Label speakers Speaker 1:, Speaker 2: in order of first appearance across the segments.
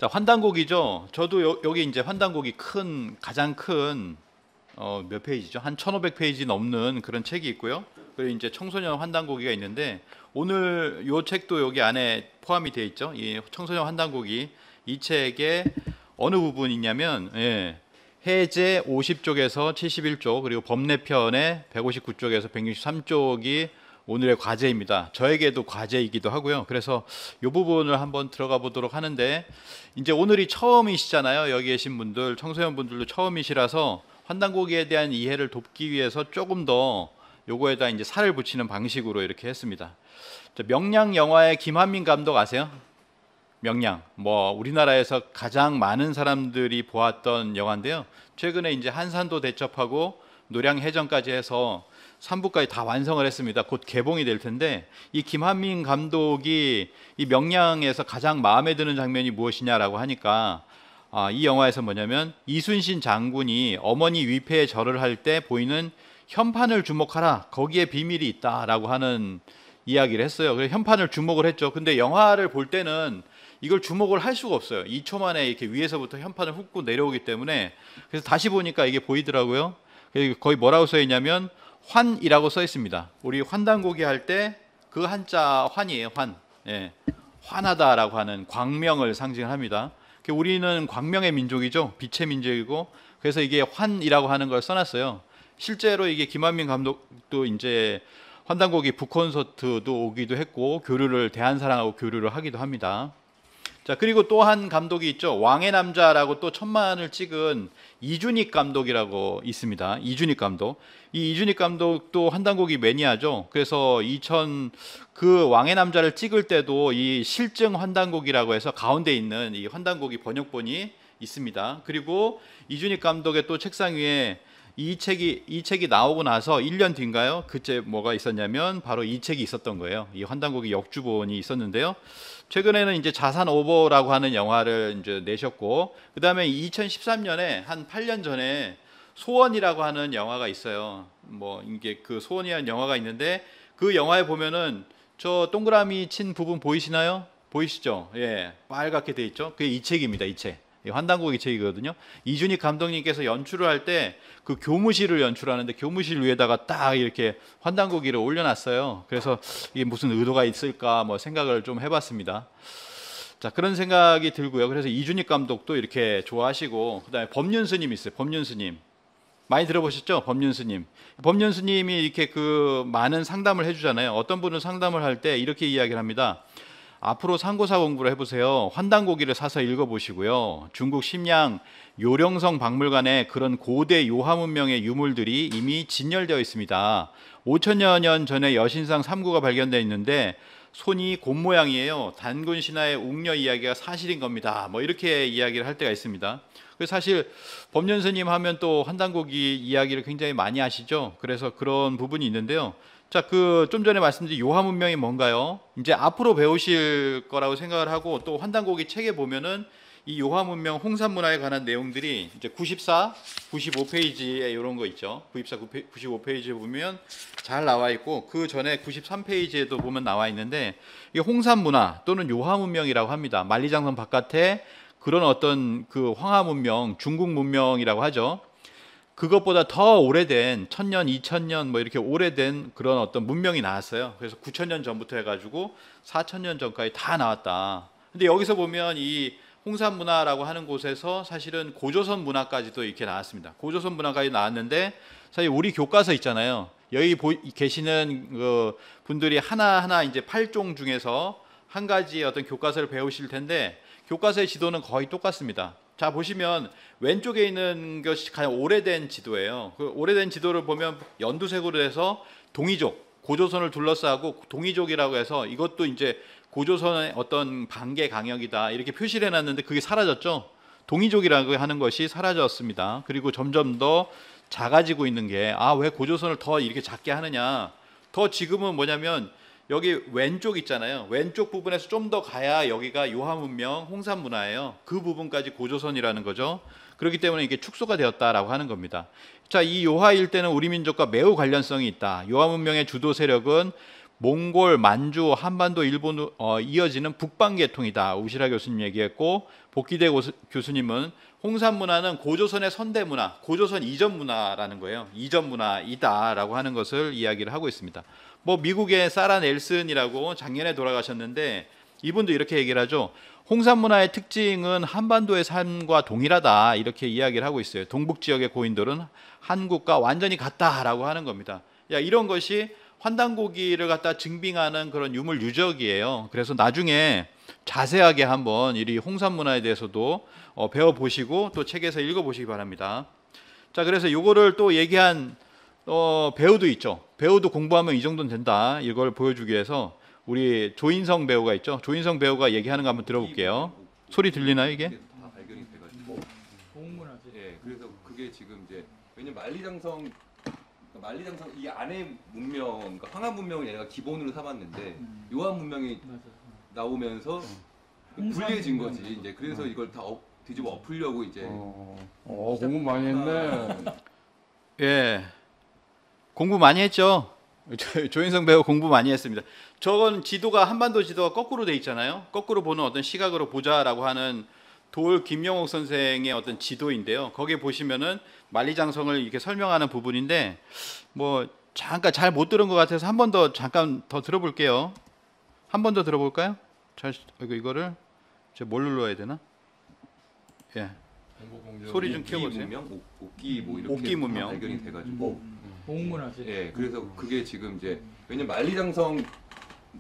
Speaker 1: 자, 환단곡이죠. 저도 여기 이제 환단곡이 가장 큰, 몇 페이지죠? 한 1500페이지 넘는 그런 책이 있고요. 그리고 이제 청소년 환단고기가 있는데, 오늘 요 책도 여기 안에 포함이 되어 있죠. 이 청소년 환단고기, 이 책의 어느 부분이냐면, 예, 해제 50쪽에서 71쪽, 그리고 법례편의 159쪽에서 163쪽이 오늘의 과제입니다. 저에게도 과제이기도 하고요. 그래서 이 부분을 한번 들어가 보도록 하는데, 이제 오늘이 처음이시잖아요. 여기 계신 분들, 청소년 분들도 처음이시라서 환단고기에 대한 이해를 돕기 위해서 조금 더 요거에다 이제 살을 붙이는 방식으로 이렇게 했습니다. 명량 영화의 김한민 감독 아세요? 명량, 뭐 우리나라에서 가장 많은 사람들이 보았던 영화인데요. 최근에 이제 한산도 대첩하고 노량해전까지 해서 3부까지 다 완성을 했습니다. 곧 개봉이 될 텐데, 이 김한민 감독이 이 명량에서 가장 마음에 드는 장면이 무엇이냐라고 하니까, 이 영화에서 뭐냐면 이순신 장군이 어머니 위패에 절을 할 때 보이는 현판을 주목하라, 거기에 비밀이 있다라고 하는 이야기를 했어요. 그래서 현판을 주목을 했죠. 근데 영화를 볼 때는 이걸 주목을 할 수가 없어요. 2초 만에 이렇게 위에서부터 현판을 훑고 내려오기 때문에. 그래서 다시 보니까 이게 보이더라고요. 거의 뭐라고 써 있냐면 환이라고 써 있습니다. 우리 환단고기 할 때 그 한자 환이에요. 환. 예. 환하다라고 하는 광명을 상징합니다. 우리는 광명의 민족이죠. 빛의 민족이고, 그래서 이게 환이라고 하는 걸 써놨어요. 실제로 이게 김한민 감독도 이제 환단고기 북콘서트도 오기도 했고, 대한사랑하고 교류를 하기도 합니다. 자, 그리고 또 한 감독이 있죠. 왕의 남자라고 또 천만을 찍은 이준익 감독이라고 있습니다. 이준익 감독. 이 이준익 감독도 환단고기 매니아죠. 그래서 그 왕의 남자를 찍을 때도 이 실증 환단고기라고 해서 가운데 있는 이 환단고기 번역본이 있습니다. 그리고 이준익 감독의 또 책상 위에 이 책이 나오고 나서 1년 뒤인가요? 그때 뭐가 있었냐면 바로 이 책이 있었던 거예요. 이 환단고기 역주본이 있었는데요. 최근에는 이제 자산 오버라고 하는 영화를 이제 내셨고, 그 다음에 2013년에 한 8년 전에 소원이라고 하는 영화가 있어요. 뭐 이게 그 소원이라는 영화가 있는데, 그 영화에 보면은 저 동그라미 친 부분 보이시나요? 보이시죠? 예, 빨갛게 돼 있죠. 그게 이 책입니다. 이 책. 환단고기 책이거든요. 이준익 감독님께서 연출을 할 때 그 교무실을 연출하는데, 교무실 위에다가 딱 이렇게 환단고기를 올려놨어요. 그래서 이게 무슨 의도가 있을까 뭐 생각을 좀 해봤습니다. 자, 그런 생각이 들고요. 그래서 이준익 감독도 이렇게 좋아하시고, 그다음에 법륜스님 있어요. 법륜스님 많이 들어보셨죠? 법륜스님. 법륜스님이 이렇게 그 많은 상담을 해주잖아요. 어떤 분은 상담을 할 때 이렇게 이야기를 합니다. 앞으로 상고사 공부를 해보세요. 환단고기를 사서 읽어보시고요. 중국 심양 요령성 박물관에 그런 고대 요하 문명의 유물들이 이미 진열되어 있습니다. 5천여 년 전에 여신상 3구가 발견되어 있는데 손이 곰 모양이에요. 단군 신화의 웅녀 이야기가 사실인 겁니다. 뭐 이렇게 이야기를 할 때가 있습니다. 그래서 사실 법륜스님 하면 또 환단고기 이야기를 굉장히 많이 하시죠. 그래서 그런 부분이 있는데요. 자, 좀 전에 말씀드린 요하 문명이 뭔가요? 이제 앞으로 배우실 거라고 생각을 하고, 또 환단고기 책에 보면은 이 요하 문명 홍산 문화에 관한 내용들이 이제 94, 95페이지에 이런 거 있죠. 94, 95페이지에 보면 잘 나와 있고, 그 전에 93페이지에도 보면 나와 있는데, 이 홍산 문화 또는 요하 문명이라고 합니다. 만리장성 바깥에 그런 어떤 그 황하 문명, 중국 문명이라고 하죠. 그것보다 더 오래된 1000년, 2000년 뭐 이렇게 오래된 그런 어떤 문명이 나왔어요. 그래서 9000년 전부터 해가지고 4000년 전까지 다 나왔다. 근데 여기서 보면 이 홍산 문화라고 하는 곳에서 사실은 고조선 문화까지도 이렇게 나왔습니다. 고조선 문화까지 나왔는데, 사실 우리 교과서 있잖아요. 여기 계시는 그 분들이 하나하나 이제 8종 중에서 한 가지 어떤 교과서를 배우실 텐데, 교과서의 지도는 거의 똑같습니다. 자, 보시면 왼쪽에 있는 것이 가장 오래된 지도예요. 그 오래된 지도를 보면 연두색으로 해서 동이족, 고조선을 둘러싸고 동이족이라고 해서 이것도 이제 고조선의 어떤 반개 강역이다 이렇게 표시를 해놨는데, 그게 사라졌죠. 동이족이라고 하는 것이 사라졌습니다. 그리고 점점 더 작아지고 있는 게, 왜 고조선을 더 이렇게 작게 하느냐. 더 지금은 뭐냐면 여기 왼쪽 있잖아요. 왼쪽 부분에서 좀 더 가야 여기가 요하 문명, 홍산 문화예요. 그 부분까지 고조선이라는 거죠. 그렇기 때문에 이게 축소가 되었다라고 하는 겁니다. 자, 이 요하 일대는 우리 민족과 매우 관련성이 있다. 요하 문명의 주도 세력은 몽골, 만주, 한반도, 일본 이어지는 북방계통이다. 우시라 교수님 얘기했고 복기대 교수님은 홍산 문화는 고조선의 선대 문화, 고조선 이전 문화라는 거예요. 이전 문화이다라고 하는 것을 이야기를 하고 있습니다. 뭐 미국의 사라 넬슨이라고 작년에 돌아가셨는데 이분도 이렇게 얘기를 하죠. 홍산 문화의 특징은 한반도의 삶과 동일하다 이렇게 이야기를 하고 있어요. 동북 지역의 고인돌은 한국과 완전히 같다라고 하는 겁니다. 이런 것이 환단고기를 갖다 증빙하는 그런 유물 유적이에요. 그래서 나중에 자세하게 한번 이 홍산 문화에 대해서도 배워보시고 또 책에서 읽어보시기 바랍니다. 자, 그래서 이거를 또 얘기한 배우도 있죠. 배우도 공부하면 이 정도는 된다. 이걸 보여주기 위해서 우리 조인성 배우가 있죠. 조인성 배우가 얘기하는 거 한번 들어볼게요. 소리 들리나요 이게?
Speaker 2: 다 발견이 돼가지고. 예, 그래서 그게 지금 이제 왜냐면 만리장성 이 안에 문명, 그러니까 황한 문명을 얘가 기본으로 삼았는데 요한 문명이 나오면서 불리해진 거지. 이제 그래서 이걸 다 뒤집어 엎으려고 이제.
Speaker 3: 공부 많이 했네.
Speaker 1: 예, 공부 많이 했죠. 조인성 배우 공부 많이 했습니다. 저건 지도가 한반도 지도가 거꾸로 돼 있잖아요. 거꾸로 보는 어떤 시각으로 보자라고 하는 돌 김영옥 선생의 어떤 지도인데요. 거기에 보시면은 만리장성을 이렇게 설명하는 부분인데 뭐 잠깐 잘 못 들은 것 같아서 한 번 더 잠깐 더 들어볼게요. 한 번 더 들어볼까요? 이거를 제가 뭘 눌러야 되나? 예. 소리 좀 키워보세요.
Speaker 2: 문명, 옥기 뭐 이렇게
Speaker 1: 옥기 문명.
Speaker 2: 발견이 돼가지고.
Speaker 4: 공문화지.
Speaker 2: 예, 그래서 그게 지금 이제 왜냐면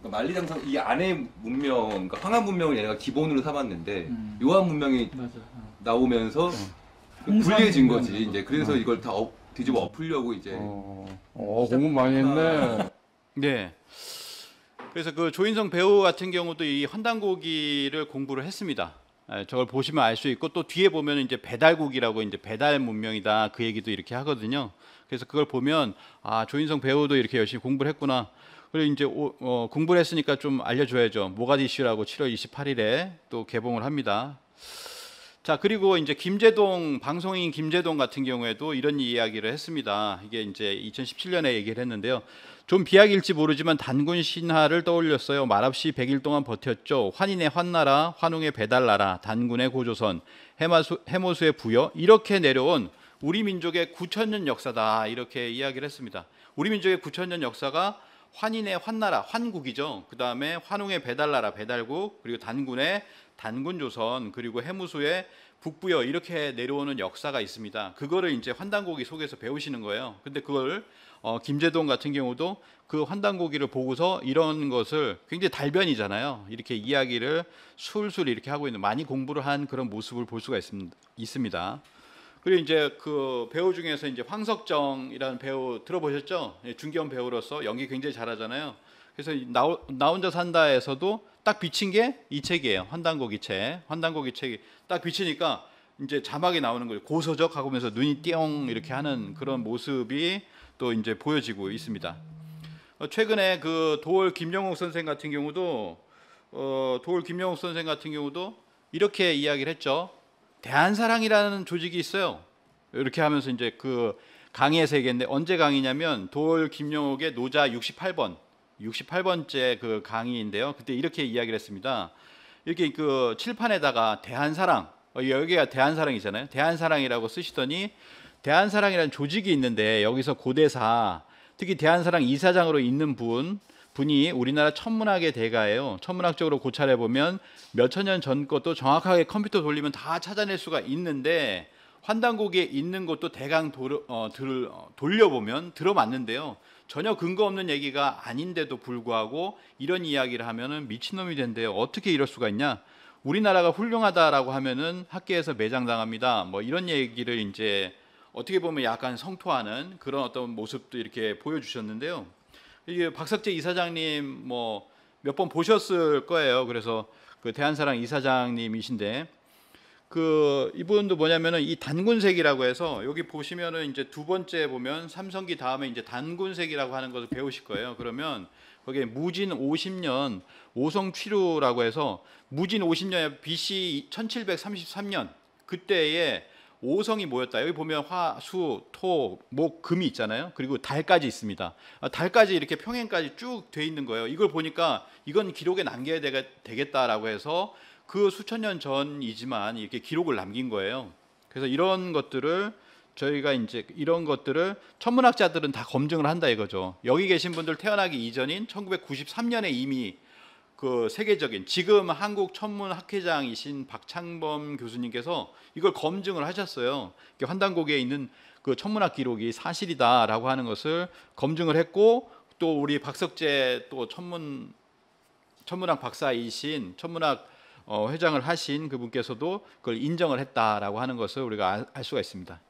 Speaker 2: 만리장성 이 안에 문명, 그러니까 황한 문명을 얘가 기본으로 삼았는데 요한 문명이
Speaker 4: 맞아.
Speaker 2: 나오면서 불리해진 거지. 이제 그래서 이걸 다 뒤집어 엎으려고 이제.
Speaker 3: 공부 많이 했네.
Speaker 1: 네. 그래서 그 조인성 배우 같은 경우도 이 환단고기를 공부를 했습니다. 저걸 보시면 알 수 있고 또 뒤에 보면 이제 배달국이라고 이제 배달 문명이다 그 얘기도 이렇게 하거든요. 그래서 그걸 보면 아 조인성 배우도 이렇게 열심히 공부를 했구나. 그리고 이제 공부를 했으니까 좀 알려줘야죠. 모가디슈라고 7월 28일에 또 개봉을 합니다. 자, 그리고 이제 김제동 방송인 김제동 같은 경우에도 이런 이야기를 했습니다. 이게 이제 2017년에 얘기를 했는데요. 좀 비약일지 모르지만 단군 신화를 떠올렸어요. 말없이 100일 동안 버텼죠. 환인의 환나라, 환웅의 배달나라, 단군의 고조선, 해모수의 부여 이렇게 내려온 우리 민족의 9,000년 역사다 이렇게 이야기를 했습니다. 우리 민족의 9,000년 역사가 환인의 환나라, 환국이죠. 그 다음에 환웅의 배달나라, 배달국, 그리고 단군의 단군조선, 그리고 해무수의 북부여 이렇게 내려오는 역사가 있습니다. 그거를 이제 환단고기 속에서 배우시는 거예요. 근데 그걸 김제동 같은 경우도 그 환단고기를 보고서 이런 것을 굉장히 달변이잖아요. 이렇게 이야기를 술술 이렇게 하고 있는 많이 공부를 한 그런 모습을 볼 수가 있습니다. 그리고 이제 그 배우 중에서 이제 황석정이라는 배우 들어보셨죠? 중견 배우로서 연기 굉장히 잘하잖아요. 그래서 나 혼자 산다에서도 딱 비친 게 이 책이에요. 환단고기 책. 환단고기 책이 딱 비치니까 이제 자막이 나오는 거예요. 고서적 하면서 눈이 띠용 이렇게 하는 그런 모습이 또 이제 보여지고 있습니다. 최근에 그 도올 김영옥 선생 같은 경우도 이렇게 이야기를 했죠. 대한사랑이라는 조직이 있어요. 이렇게 하면서 이제 그 강의의 세계인데 언제 강의냐면 도올 김영옥의 노자 68번째 그 강의인데요. 그때 이렇게 이야기를 했습니다. 이렇게 그 칠판에다가 대한사랑, 여기가 대한사랑이잖아요. 대한사랑이라고 쓰시더니 대한사랑이라는 조직이 있는데 여기서 고대사, 특히 대한사랑 이사장으로 있는 분이 우리나라 천문학의 대가예요. 천문학적으로 고찰해 보면 몇천 년 전 것도 정확하게 컴퓨터 돌리면 다 찾아낼 수가 있는데 환단고기에 있는 것도 대강 돌려보면 들어맞는데요. 전혀 근거 없는 얘기가 아닌데도 불구하고 이런 이야기를 하면은 미친놈이 된대요. 어떻게 이럴 수가 있냐? 우리나라가 훌륭하다라고 하면은 학계에서 매장당합니다. 뭐 이런 얘기를 이제 어떻게 보면 약간 성토하는 그런 어떤 모습도 이렇게 보여주셨는데요. 이게 박석재 이사장님 뭐 몇 번 보셨을 거예요. 그래서 그 대한사랑 이사장님이신데 그 이분도 뭐냐면은 이 단군색이라고 해서 여기 보시면은 이제 두 번째 보면 삼성기 다음에 이제 단군색이라고 하는 것을 배우실 거예요. 그러면 거기에 무진 50년 오성취루라고 해서 무진 50년에 BC 1733년 그때에 오성이 모였다. 여기 보면 화, 수, 토, 목, 금이 있잖아요. 그리고 달까지 있습니다. 달까지 이렇게 평행까지 쭉 돼 있는 거예요. 이걸 보니까 이건 기록에 남겨야 되겠다라고 해서 그 수천 년 전이지만 이렇게 기록을 남긴 거예요. 그래서 이런 것들을 저희가 이제 이런 것들을 천문학자들은 다 검증을 한다 이거죠. 여기 계신 분들 태어나기 이전인 1993년에 이미 그 세계적인 지금 한국 천문학회장이신 박창범 교수님께서 이걸 검증을 하셨어요. 환단고기에 있는 그 천문학 기록이 사실이다라고 하는 것을 검증을 했고, 또 우리 박석재 또 천문학 박사이신 천문학 회장을 하신 그분께서도 그걸 인정을 했다라고 하는 것을 우리가 알 수가 있습니다.